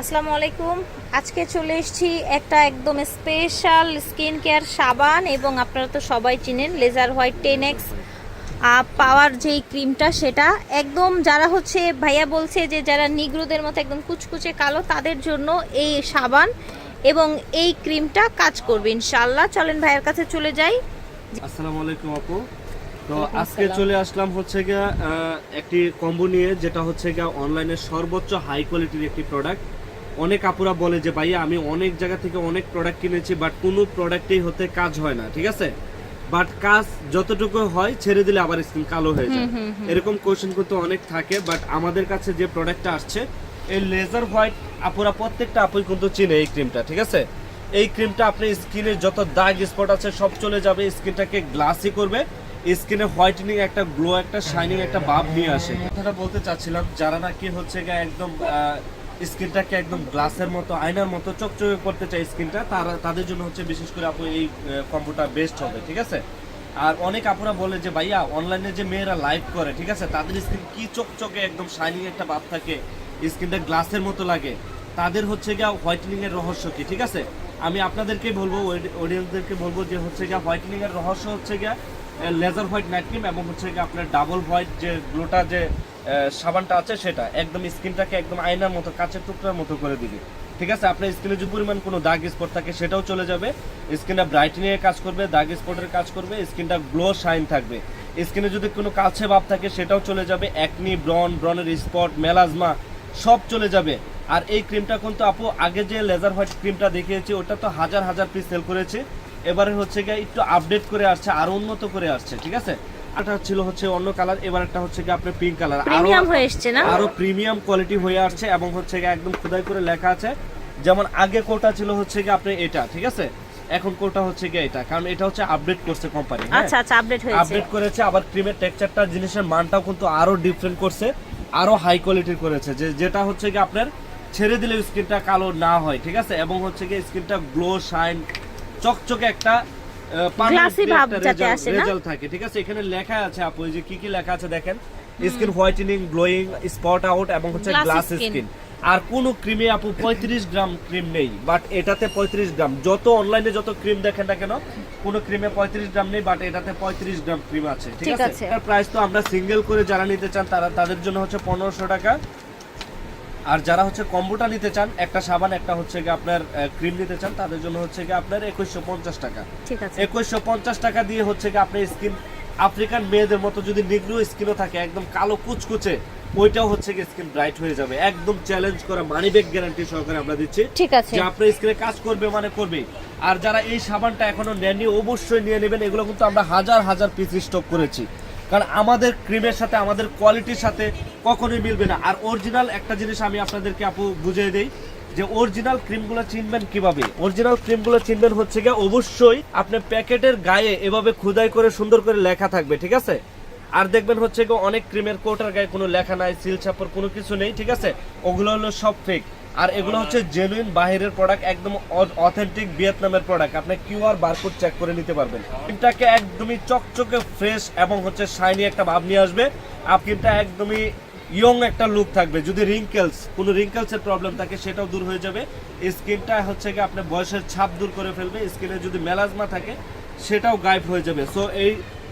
আসসালামু আলাইকুম। আজকে চলে এসেছি একটা একদম স্পেশাল স্কিন কেয়ার সাবান, এবং আপনারা তো সবাই চিনেন লেজার হোয়াইট 10x পাওয়ার যেই ক্রিমটা, সেটা একদম যারা হচ্ছে ভাইয়া বলছে যে যারা নিগ্রোদের মতো একদম কুচকুচে কালো, তাদের জন্য এই সাবান এবং এই ক্রিমটা কাজ করবে ইনশাআল্লাহ। চলেন ভাইয়ের কাছে চলে যাই। আসসালামু আলাইকুম আপু। তো আজকে চলে আসলাম হচ্ছে গিয়া একটি কম্বো নিয়ে, যেটা হচ্ছে গিয়া অনলাইনে সর্বোচ্চ হাই কোয়ালিটির একটি প্রোডাক্ট। অনেক আপুরা বলে যে ভাইয়া আমি অনেক জায়গা থেকে অনেক প্রোডাক্ট কিনেছি, বাট কোনো প্রোডাক্টেই হতে কাজ হয় না, ঠিক আছে। বাট কাজ যতটুকু হয় ছেড়ে দিলে আবার স্কিন কালো হয়ে যায়, এরকম কোশ্চেন কিন্তু অনেক থাকে। বাট আমাদের কাছে যে প্রোডাক্টটা আসছে এই লেজার হোয়াইট, আপুরা প্রত্যেকটা আপুই কিন্তু চিনে এই ক্রিমটা, ঠিক আছে। এই ক্রিমটা আপনার স্কিনের যত দাগ স্পট আছে সব চলে যাবে, স্কিনটাকে গ্লাসি করবে, স্কিনে হোয়াইটেনিং, একটা গ্লো, একটা শাইনিং, একটা ভাব নিয়ে আসে। কথাটা বলতে চাচ্ছিলাম, যারা নাকি হচ্ছে গিয়ে একদম স্কিনটাকে একদম গ্লাসের মতো, আয়নার মতো চকচকে করতে চায় স্কিনটা, তাদের জন্য হচ্ছে বিশেষ করে আপু এই কম্বোটা বেস্ট হবে, ঠিক আছে। আর অনেক আপুরা বলে যে ভাইয়া অনলাইনে যে মেয়েরা লাইভ করে, ঠিক আছে, তাদের স্কিন কি চকচকে একদম শাইনিং একটা ভাব থাকে, স্কিনটা গ্লাসের মতো লাগে, তাদের হচ্ছে গিয়া হোয়াইটেনিং এর রহস্য কি, ঠিক আছে। আমি আপনাদেরকে বলবো, অডিয়েন্সদেরকে বলবো যে হচ্ছে গিয়া হোয়াইটেনিং এর রহস্য হচ্ছে গিয়া লেজার হোয়াইট নাইট ক্রিম, এবং হচ্ছে গিয়ে আপনার ডাবল হোয়াইট যে গ্লোটা যে সাবানটা আছে, সেটা একদম স্কিনটাকে একদম আয়নার মতো, কাঁচের টুকরার মতো করে দিবে, ঠিক আছে। আপনার স্কিনে যে পরিমাণ কোনো দাগ স্পট থাকে সেটাও চলে যাবে, স্কিনটা ব্রাইটেনিং এর কাজ করবে, দাগ স্পটের কাজ করবে, স্কিনটা গ্লো শাইন থাকবে, স্কিনে যদি কোনো কালচে ভাব থাকে সেটাও চলে যাবে, একনি, ব্রনের স্পট, মেলাজমা সব চলে যাবে। আর এই ক্রিমটা কিন্তু আপু আগে যে লেজার হোয়াইট ক্রিমটা দেখিয়েছি ওটা তো হাজার হাজার পিস সেল করেছে, এবারে হচ্ছে গিয়ে একটু আপডেট করে আসছে, আরো উন্নত করে আসছে, ঠিক আছে। এটা ছিল হচ্ছে অন্য কালার, এবার একটা হচ্ছে গিয়ে আপনার পিঙ্ক কালার, প্রিমিয়াম হয়ে আসছে না, আরো প্রিমিয়াম কোয়ালিটি হয়ে আসছে, এবং হচ্ছে গিয়ে একদম খোদাই করে লেখা আছে। যেমন আগে কোটা ছিল হচ্ছে গিয়ে আপনি এটা, ঠিক আছে, এখন কোটা হচ্ছে গিয়ে এটা, কারণ এটা হচ্ছে আপডেট করছে কোম্পানি। আচ্ছা আচ্ছা, আপডেট হয়েছে, আপডেট করেছে, আবার ক্রিমের টেক্সচারটা, জিনিসের মানটাও কিন্তু আরো ডিফারেন্ট করছে, আরো হাই কোয়ালিটির করেছে, যেটা হচ্ছে গিয়ে আপনার ছেড়ে দিলে স্কিনটা কালো না হয়, ঠিক আছে, এবং হচ্ছে গিয়ে স্কিনটা গ্লো শাইন চকচকে একটা গ্লাসি ভাব যাতে আসে না, রেজাল্ট থাকে, ঠিক আছে। এখানে লেখা আছে আপু, এই যে কি কি লেখা আছে দেখেন, skin whitening, glowing, spot out, এবং হচ্ছে গ্লাস স্কিন। আর কোন ক্রিমে আপু 35 গ্রাম ক্রিম নেই, বাট এটাতে 35 গ্রাম। যত অনলাইনে যত ক্রিম দেখেন না কেন, কোন ক্রিমে 35 গ্রাম নেই, বাট এটাতে 35 গ্রাম ক্রিম আছে, ঠিক আছে। এর প্রাইস তো আমরা সিঙ্গেল করে যারা নিতে চান তাদের জন্য হচ্ছে 1500 টাকা, আর যারা হচ্ছে কম্বোটা নিতে চান, একটা সাবান একটা হচ্ছে গিয়ে আপনার ক্রিম নিতে চান, তাদের জন্য হচ্ছে গিয়ে আপনার 2150 টাকা, ঠিক আছে। 2150 টাকা দিয়ে হচ্ছে গিয়ে আপনার স্কিন আফ্রিকান মেয়েদের মতো যদি নিগ্রো স্কিনও থাকে, একদম কালো কুচকুচে, ওইটাও হচ্ছে গিয়ে স্কিন ব্রাইট হয়ে যাবে, একদম চ্যালেঞ্জ করা মানি ব্যাগ গ্যারান্টি সহকারে আমরা দিচ্ছি, ঠিক আছে, যে আপনার স্কিনে কাজ করবে মানে করবে। আর যারা এই সাবানটা এখনো নেননি অবশ্যই নিয়ে নেবেন, এগুলো কিন্তু আমরা হাজার হাজার পিস স্টক করেছি, কারণ আমাদের ক্রিমের সাথে আমাদের কোয়ালিটির সাথে কখনোই মিলবে না। আর অরিজিনাল একটা জিনিস আমি আপনাদেরকে আপু বুঝিয়ে দেই, যে অরিজিনাল ক্রিমগুলো চিনবেন কিভাবে। অরিজিনাল ক্রিমগুলো চিনবেন হচ্ছে গিয়ে অবশ্যই আপনার প্যাকেটের গায়ে এভাবে খোদাই করে সুন্দর করে লেখা থাকবে, ঠিক আছে। আর দেখবেন হচ্ছে গিয়ে অনেক ক্রিমের কোটার গায়ে কোনো লেখা নাই, সিল ছাপর কোনো কিছু নেই, ঠিক আছে, ওগুলো হলো সব ফেক। আর এগুলো হচ্ছে জেনুইন বাহিরের প্রোডাক্ট, একদম অথেন্টিক ভিয়েতনামের প্রোডাক্ট, আপনি কিউআর বারকোড চেক করে নিতে পারবেন। ক্রিমটাকে একদমই চকচকে ফ্রেশ এবং হচ্ছে শাইনি একটা ভাব নিয়ে আসবে, ক্রিমটা একদমই ইয়ং একটা লুক থাকবে। যদি কোনো রিঙ্কেলসের প্রবলেম থাকে সেটাও দূর হয়ে যাবে, স্কিনটা হচ্ছে কি আপনার বয়সের ছাপ দূর করে ফেলবে, স্কিনে যদি মেলাজমা থাকে সেটাও গায়েব হয়ে যাবে। সো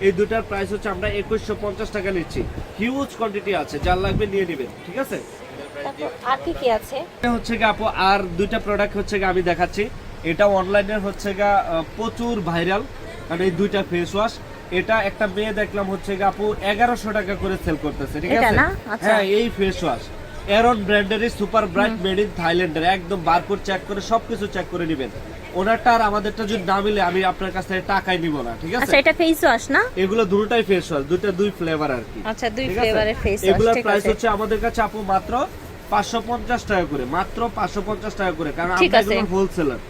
এই দুটার প্রাইস হচ্ছে আমরা 2150 টাকা নিচ্ছি, হিউজ কোয়ান্টিটি আছে, যার লাগবে নিয়ে নেবেন, ঠিক আছে। আর কি কি আছে হচ্ছে গিয়ে আপু আর দুইটা প্রোডাক্ট হচ্ছে গিয়ে আমি দেখাচ্ছি, এটা অনলাইনে হচ্ছে গিয়ে প্রচুর ভাইরাল, কারণ এই দুইটা ফেস ওয়াশ, এটা একটা মেয়ে দেখলাম হচ্ছে গিয়ে আপু 1100 টাকা করে সেল করতেছে, ঠিক আছে। হ্যাঁ, এই ফেস ওয়াশ এরন ব্র্যান্ডের সুপার ব্রাইট মেড ইন থাইল্যান্ডের, একদম বারকোড চেক করে সবকিছু চেক করে নেবেন। ওনারটা আর আমাদেরটা যদি না মিলে আমি আপনার কাছ থেকে টাকাই নিব না, ঠিক আছে। আচ্ছা, এটা ফেস ওয়াশ না, এগুলো দুটোটাই ফেস ওয়াশ, দুই ফ্লেভার আর কি। আচ্ছা, দুই ফ্লেভারের ফেস ওয়াশ। এগুলোর প্রাইস হচ্ছে আমাদের কাছে আপু মাত্র 550 টাকা করে, মাত্র 550 টাকা করে, কারণ আমরা এগুলো হোলসেলার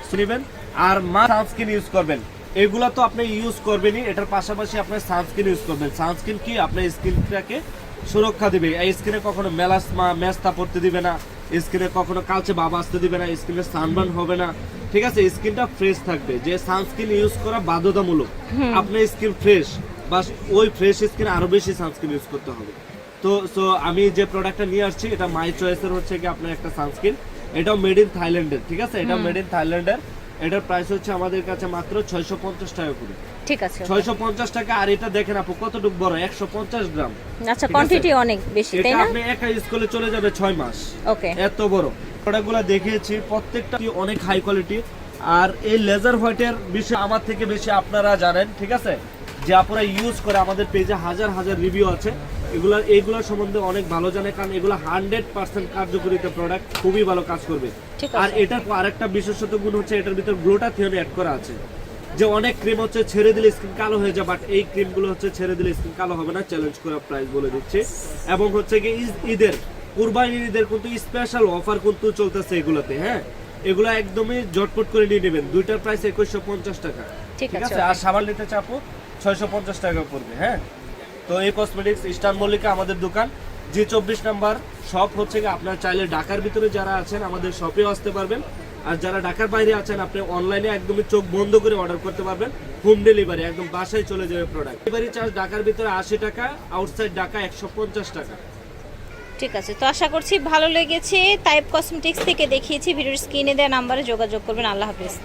শুনবেন। আর সানস্ক্রিন ইউজ করবেন, এগুলা তো আপনি ইউজ করবেনই, এটার পাশাপাশি আপনার সানস্ক্রিন ইউজ করবেন। সানস্ক্রিন কি আপনার স্কিনটাকে সুরক্ষা দিবে, এই স্কিনে কখনো মেস্তা পড়তে দিবে না, স্কিনে কখনো কালচে ভাব আসতে দিবে না, স্কিনে সানবার্ন হবে না, ঠিক আছে, স্কিনটা ফ্রেশ থাকবে। যে সানস্ক্রিন ইউজ করা বাধ্যতামূলক, আপনার স্কিন ফ্রেশ, বাস ওই ফ্রেশ স্কিন আরো বেশি সানস্ক্রিন ইউজ করতে হবে। তো আমি যে প্রোডাক্টটা নিয়ে আসছি, এটা মাই চয়েসের হচ্ছে কি আপনার একটা সানস্ক্রিন, এটাও মেড ইন থাইল্যান্ডের, ঠিক আছে? এটা মেড ইন থাইল্যান্ডের। এটার প্রাইস হচ্ছে আমাদের কাছে মাত্র 650 টাকা করে। ঠিক আছে, 650 টাকা। আর এটা দেখেন আপু কতটুকু বড়, 150 গ্রাম। আচ্ছা, কোয়ান্টিটি অনেক বেশি, তাই এটা না? আপনি একা স্কুলে চলে যাবে 6 মাস। ওকে, এত বড় প্রোডাক্টগুলো দেখিয়েছি, প্রত্যেকটা অনেক হাই কোয়ালিটি। আর এই লেজার হোয়াইটের বিষয়ে আমার থেকে বেশি আপনারা জানেন, ঠিক আছে? যে আপনারা ইউজ করে আমাদের পেজে হাজার হাজার রিভিউ আছে, এইগুলোর সম্বন্ধে অনেক ভালো জানে, কারণ এগুলো 100% কার্যকরিতা প্রোডাক্ট, খুবই ভালো কাজ করবে। ঠিক আর আছে। এটার আরেকটা বিশেষত গুণ হচ্ছে এটার ভিতর গ্লুটাথিয়ন অ্যাড করা আছে। যে অনেক ক্রিম হচ্ছে ছেড়ে দিলে স্কিন কালো হয়ে যায়, বাট এই ক্রিমগুলো হচ্ছে ছেড়ে দিলে স্কিন কালো হবে না, চ্যালেঞ্জ করা প্রাইস বলে দিচ্ছি। এবং হচ্ছে কি ঈদের, কুরবানির ঈদের কিন্তু স্পেশাল অফার কিন্তু চলতেছে এগুলোতে, হ্যাঁ? এগুলো একদমই জটপট করে নিয়ে নেবেন। দুইটার প্রাইস 2150 টাকা, ঠিক ঠিক আছে। আছে? আর সাবান নিতে চাপো 650 টাকা পড়বে, হ্যাঁ? তো এই কসমেটিক্স ইস্টার্ন মল্লিকা আমাদের দোকান, G24 নাম্বার শপ হচ্ছে কি। আপনারা চাইলে ঢাকার ভিতরে যারা আছেন আমাদের শপেও আসতে পারবেন, আর যারা ঢাকার বাইরে আছেন আপনি অনলাইনে একদমই চোখ বন্ধ করে অর্ডার করতে পারবেন। হোম ডেলিভারি, একদম বাসায় চলে যাবে প্রোডাক্ট। ডেলিভারি চার্জ ঢাকার ভিতরে 80 টাকা, আউটসাইড ঢাকা 150 টাকা। ঠিক আছে, তো আশা করছি ভালো লেগেছে। টাইপ কসমেটিক্স থেকে দেখিয়েছি, ভিডিওর স্ক্রিনে দেওয়া নাম্বারে যোগাযোগ করবেন। আল্লাহ হাফেজ।